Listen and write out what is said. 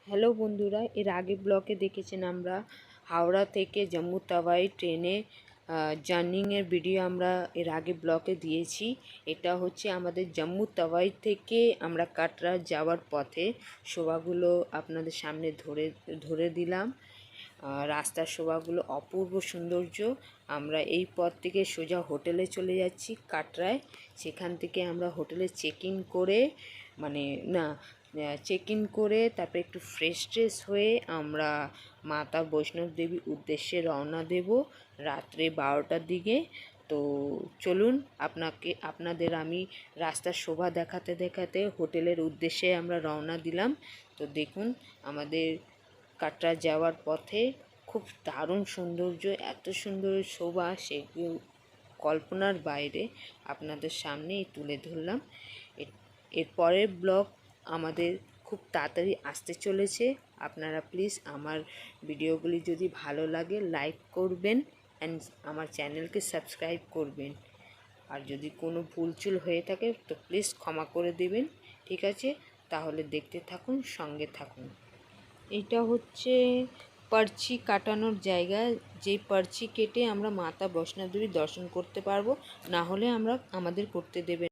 Hello বন্ধুরা, এর আগে ব্লকে দেখেছেন আমরা হাওড়া থেকে জম্মু তাওয়াই ট্রেনে জার্নিংয়ের ভিডিও আমরা এর আগে ব্লকে দিয়েছি। এটা হচ্ছে আমাদের জম্মু তাওয়াই থেকে আমরা কাটরা যাওয়ার পথে শোভাগুলো আপনাদের সামনে ধরে দিলাম। রাস্তার শোভাগুলো অপূর্ব সৌন্দর্য। আমরা এই পথ থেকে সোজা হোটেলে চলে যাচ্ছি কাটরায়। সেখান থেকে আমরা হোটেলে চেক ইন করে তারপরে একটু ফ্রেশ হয়ে আমরা মাতা বৈষ্ণব দেবীর উদ্দেশ্যে রওনা দেব রাত্রে 12টার দিকে। তো চলুন আপনাদের আমি রাস্তার শোভা দেখাতে দেখাতে হোটেলের উদ্দেশ্যে আমরা রওনা দিলাম। তো দেখুন আমাদের কাটরা যাওয়ার পথে খুব দারুণ সৌন্দর্য, এত সুন্দর শোভা সে কল্পনার বাইরে। আপনাদের সামনেই তুলে ধরলাম। এর পরের ব্লগ আমাদের খুব তাড়াতাড়ি আসতে চলেছে। আপনারা প্লিজ আমার ভিডিওগুলি যদি ভালো লাগে লাইক করবেন অ্যান্ড আমার চ্যানেলকে সাবস্ক্রাইব করবেন। আর যদি কোনো ভুলচুল হয়ে থাকে তো প্লিজ ক্ষমা করে দেবেন। ঠিক আছে, তাহলে দেখতে থাকুন, সঙ্গে থাকুন। এটা হচ্ছে পার্চি কাটানোর জায়গা, যেই পার্চি কেটে আমরা মাতা বৈষ্ণব দেবীর দর্শন করতে পারবো, না হলে আমাদের করতে দেবে।